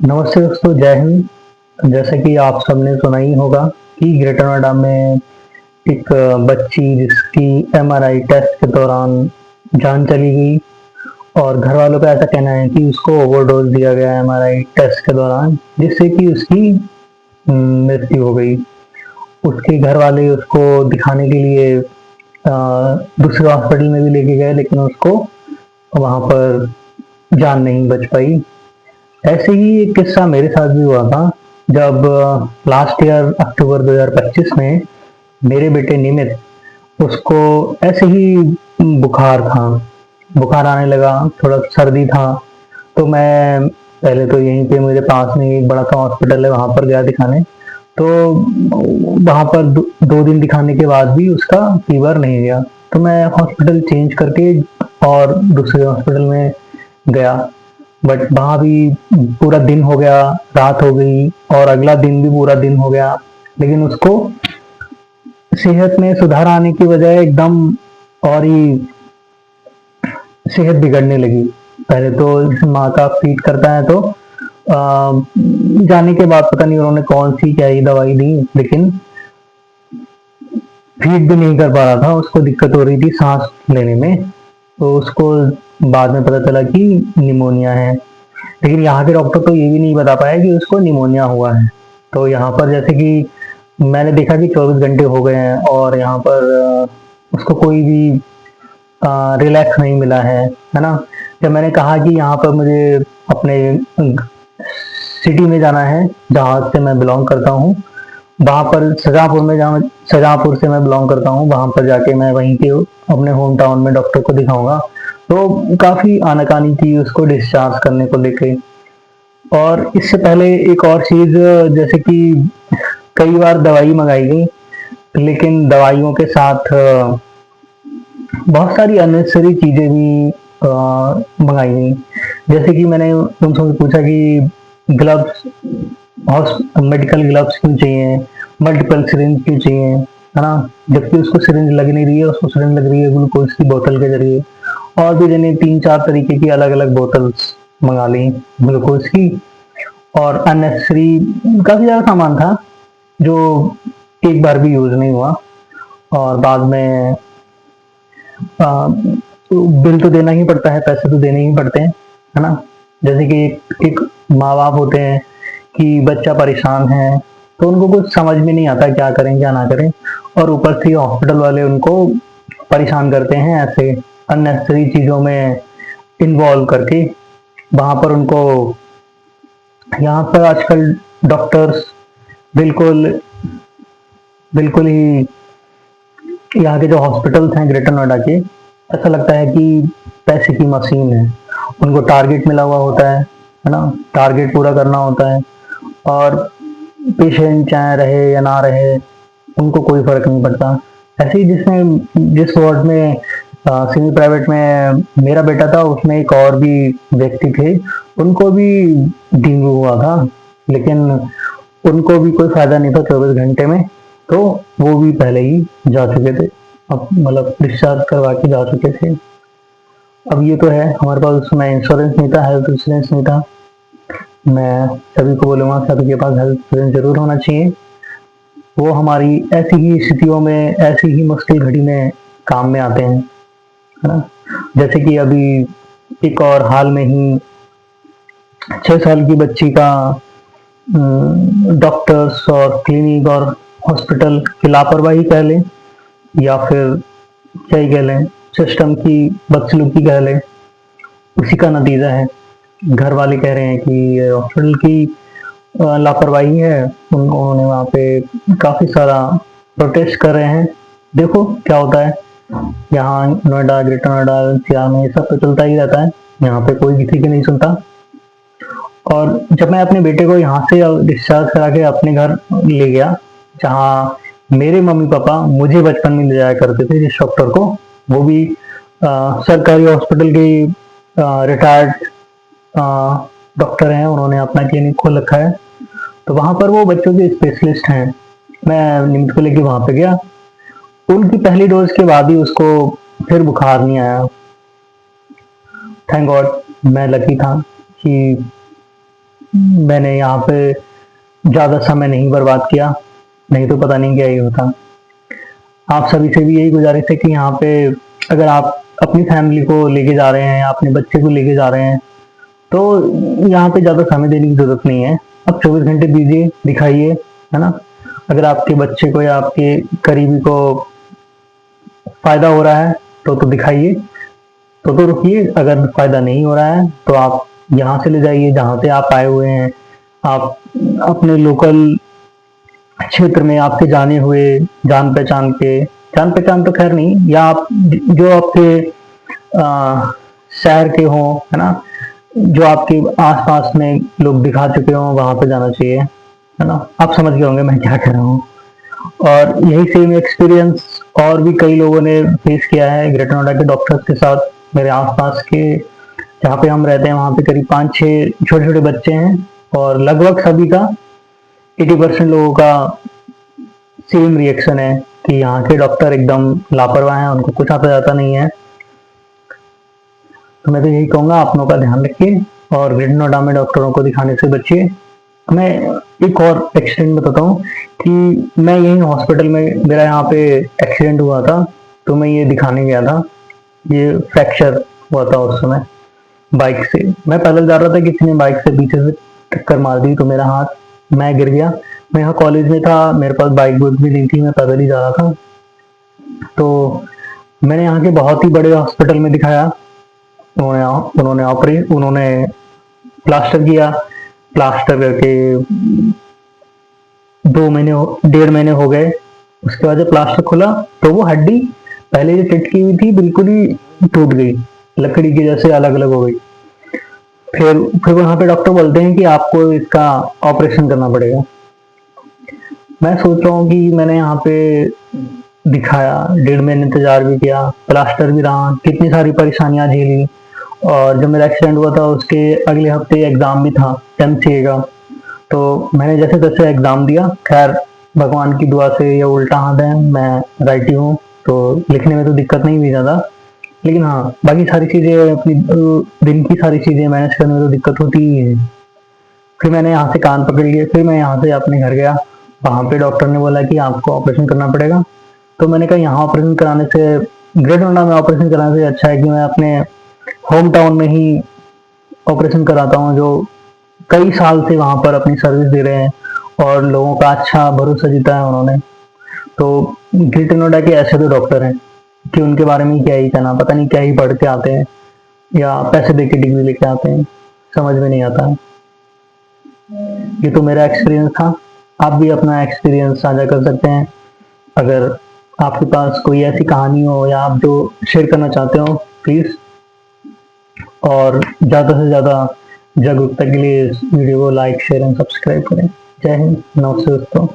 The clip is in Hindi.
नमस्ते दोस्तों, जय हिंद। जैसे कि आप सबने सुना ही होगा कि ग्रेटर नोएडा में एक बच्ची जिसकी एमआरआई टेस्ट के दौरान जान चली गई और घर वालों का ऐसा कहना है कि उसको ओवरडोज दिया गया एमआरआई टेस्ट के दौरान, जिससे कि उसकी मृत्यु हो गई। उसके घर वाले उसको दिखाने के लिए दूसरे हॉस्पिटल में भी लेके गए, लेकिन उसको वहां पर जान नहीं बच पाई। ऐसे ही एक किस्सा मेरे साथ भी हुआ था जब लास्ट ईयर अक्टूबर 2025 में मेरे बेटे निमित, उसको ऐसे ही बुखार था। बुखार आने लगा, थोड़ा सर्दी था। तो मैं पहले तो यहीं पे मेरे पास में एक बड़ा सा हॉस्पिटल है, वहां पर गया दिखाने। तो वहां पर 2 दिन दिखाने के बाद भी उसका फीवर नहीं गया। तो मैं हॉस्पिटल चेंज करके और दूसरे हॉस्पिटल में गया, बट वहां भी पूरा दिन हो गया, रात हो गई और अगला दिन भी पूरा दिन हो गया, लेकिन उसको सेहत में सुधार आने की बजाय एकदम और ही सेहत बिगड़ने लगी। पहले तो जैसे माँ का फीड करता है तो जाने के बाद पता नहीं उन्होंने कौन सी क्या ही दवाई दी, लेकिन फीड भी नहीं कर पा रहा था, उसको दिक्कत हो रही थी सांस लेने में। तो उसको बाद में पता चला कि निमोनिया है। लेकिन यहाँ के डॉक्टर तो ये भी नहीं बता पाया कि उसको निमोनिया हुआ है। तो यहाँ पर जैसे कि मैंने देखा कि 24 घंटे हो गए हैं और यहाँ पर उसको कोई भी रिलैक्स नहीं मिला है ना। जब मैंने कहा कि यहाँ पर मुझे अपने सिटी में जाना है जहाँ से मैं बिलोंग करता हूँ, वहाँ पर शाहजहाँपुर में, जहाँ शाहजहाँपुर से मैं बिलोंग करता हूँ, वहाँ पर जाके मैं वहीं के अपने होम टाउन में डॉक्टर को दिखाऊंगा, तो काफी आनाकानी थी उसको डिस्चार्ज करने को लेके। और इससे पहले एक और चीज, जैसे कि कई बार दवाई मंगाई गई, लेकिन दवाइयों के साथ बहुत सारी अननेसेसरी चीजें भी मंगाई गई। जैसे कि मैंने तुमसे पूछा कि ग्लव्स, मेडिकल ग्लव्स क्यों चाहिए, मल्टीपल सिरिंज क्यों चाहिए, है ना। जबकि उसको सिरिंज लग नहीं रही है, उसको सिरिंज लग रही है ग्लूकोज की बोतल के जरिए। और भी जने 3-4 तरीके की अलग अलग बोतल्स मंगा ली ग्लूकोज की। और अननेसेसरी काफी ज्यादा सामान था जो एक बार भी यूज नहीं हुआ। और बाद में बिल तो देना ही पड़ता है, पैसे तो देने ही पड़ते हैं, है ना। जैसे कि एक माँ बाप होते हैं कि बच्चा परेशान है, तो उनको कुछ समझ में नहीं आता क्या करें क्या ना करें, और ऊपर से हॉस्पिटल वाले उनको परेशान करते हैं ऐसे अननेसेसरी चीजों में इन्वॉल्व करके। वहां पर उनको, यहाँ पर आजकल डॉक्टर्स बिल्कुल बिल्कुल ही, यहाँ के जो हॉस्पिटल्स हैं ग्रेटर नोएडा के, ऐसा लगता है कि पैसे की मशीन है। उनको टारगेट मिला हुआ होता है ना, टारगेट पूरा करना होता है। और पेशेंट चाहे रहे या ना रहे, उनको कोई फर्क नहीं पड़ता। ऐसे ही जिस वार्ड में सेमी प्राइवेट में मेरा बेटा था, उसमें एक और भी व्यक्ति थे, उनको भी डेंगू हुआ था, लेकिन उनको भी कोई फायदा नहीं था 24 घंटे में। तो वो भी पहले ही जा चुके थे, अब मतलब डिस्चार्ज करवा के जा चुके थे। अब ये तो है, हमारे पास उसमें इंश्योरेंस नहीं था, हेल्थ इंश्योरेंस नहीं था। मैं सभी को बोलूंगा सभी के पास हेल्थ इंश्योरेंस जरूर होना चाहिए। वो हमारी ऐसी ही स्थितियों में, ऐसी ही मुश्किल घड़ी में काम में आते हैं, है ना। जैसे कि अभी एक और हाल में ही 6 साल की बच्ची का डॉक्टर्स और क्लिनिक और हॉस्पिटल की लापरवाही कह लें, या फिर क्या ही कह लें, सिस्टम की बदसलूकी कह लें, उसी का नतीजा है। घर वाले कह रहे हैं कि ये हॉस्पिटल की लापरवाही है। उन्होंने वहाँ पे काफी सारा प्रोटेस्ट कर रहे हैं। देखो क्या होता है। यहाँ नोएडा, ग्रेटर नोएडा, एनसीआर में ये सब तो चलता ही रहता है, यहाँ पे कोई किसी की नहीं सुनता। और जब मैं अपने बेटे को यहाँ से डिस्चार्ज करा के अपने घर ले गया, जहाँ मेरे मम्मी पापा मुझे बचपन में ले जाया करते थे जिस डॉक्टर को, वो भी सरकारी हॉस्पिटल के रिटायर्ड डॉक्टर हैं, उन्होंने अपना क्लिनिक खोल रखा है। तो वहां पर वो बच्चों के स्पेशलिस्ट हैं। मैं निमित को लेके वहां पे गया, उनकी पहली डोज के बाद ही उसको फिर बुखार नहीं आया। थैंक गॉड, मैं लकी था कि मैंने यहाँ पे ज़्यादा समय नहीं बर्बाद किया, नहीं तो पता नहीं क्या ही होता। आप सभी से भी यही गुजारिश है कि यहाँ पे अगर आप अपनी फैमिली को लेके जा रहे हैं या अपने बच्चे को लेके जा रहे हैं, तो यहाँ पे ज़्यादा समय देने की ज़रूरत नहीं है। आप 24 घंटे दीजिए, दिखाइए, है ना? अगर आपके बच्चे को या आपके करीबी को फ़ायदा हो रहा है, तो दिखाइए, तो रुकिए। अगर फ़ायदा नहीं हो रहा है, तो आप यहाँ से ले जाइए जहाँ से आप आए हुए हैं। आप अपने लोकल क्षेत्र में आपके जाने हुए, जान पहचान तो खैर नहीं, या आप जो आपके शहर के हों, है ना? जो आपके आस-पास में लोग दिखा चुके हों, वहाँ पे जाना चाहिए, है ना? आप समझ गए होंगे मैं क्या कह रहा हूँ। और यही सेम एक्सपीरियंस और भी कई लोगों ने फेस किया है ग्रेटर नोएडा के डॉक्टर्स के साथ। मेरे आस-पास के जहाँ पे हम रहते हैं, वहाँ पे करीब 5-6 छोटे-छोटे बच्चे हैं, और लगभग सभी का 80% लोगों का सेम रिएक्शन है कि यहाँ के डॉक्टर एकदम लापरवाह हैं, उनको कुछ आता जाता नहीं है। तो मैं तो यही कहूँगा, आप लोगों का ध्यान रखिए और ग्रेटर नोएडा में डॉक्टरों को दिखाने से बचिए। मैं एक और एक्सीडेंट बताता हूँ कि मैं यही हॉस्पिटल में, मेरा यहाँ पे एक्सीडेंट हुआ था, तो मैं ये दिखाने गया था। ये फ्रैक्चर हुआ था उस समय बाइक से। मैं पैदल जा रहा था, किसी ने बाइक से पीछे से टक्कर मार दी, तो मेरा हाथ, मैं गिर गया। मैं यहाँ कॉलेज में था, मेरे पास बाइक बुक भी नहीं थी, मैं पैदल ही जा रहा था। तो मैंने यहाँ के बहुत ही बड़े हॉस्पिटल में दिखाया। उन्होंने प्लास्टर किया। प्लास्टर करके 1.5 महीने हो गए। उसके बाद जब प्लास्टर खुला, तो वो हड्डी पहले जो फिट की हुई थी बिल्कुल ही टूट गई, लकड़ी की जैसे अलग अलग हो गई। फिर वहां पे डॉक्टर बोलते हैं कि आपको इसका ऑपरेशन करना पड़ेगा। मैं सोच रहा हूँ कि मैंने यहाँ पे दिखाया, 1.5 महीने इंतजार भी किया, प्लास्टर भी रहा, कितनी सारी परेशानियां झेली, और जब मेरा एक्सीडेंट हुआ था उसके अगले हफ्ते एग्जाम भी था एमसीए का। तो मैंने जैसे तैसे एग्जाम दिया। खैर, भगवान की दुआ से ये उल्टा हाथ है, मैं राइटी हूँ, तो लिखने में तो दिक्कत नहीं हुई ज़्यादा। लेकिन हाँ, बाकी सारी चीज़ें, अपनी दिन की सारी चीज़ें मैनेज करने में तो दिक्कत होती ही है। फिर मैंने यहाँ से कान पकड़ लिए, फिर मैं यहाँ से अपने घर गया। वहाँ पे डॉक्टर ने बोला कि आपको ऑपरेशन करना पड़ेगा। तो मैंने कहा यहाँ ऑपरेशन कराने से, ग्रेटर नोएडा में ऑपरेशन कराने से अच्छा है कि मैं अपने होम टाउन में ही ऑपरेशन कराता हूँ, जो कई साल से वहाँ पर अपनी सर्विस दे रहे हैं और लोगों का अच्छा भरोसा जीता है उन्होंने। तो ग्रेटर नोएडा के ऐसे तो डॉक्टर हैं कि उनके बारे में क्या ही कहना, पता नहीं क्या ही पढ़ के आते हैं या पैसे दे के डिग्री लेके आते हैं, समझ में नहीं आता है। ये तो मेरा एक्सपीरियंस था। आप भी अपना एक्सपीरियंस साझा कर सकते हैं। अगर आपके पास कोई ऐसी कहानी हो या आप जो शेयर करना चाहते हो, प्लीज़। और ज़्यादा से ज़्यादा जागरूकता के लिए इस वीडियो को लाइक, शेयर एंड सब्सक्राइब करें। जय हिंद, नमस्ते दोस्तों।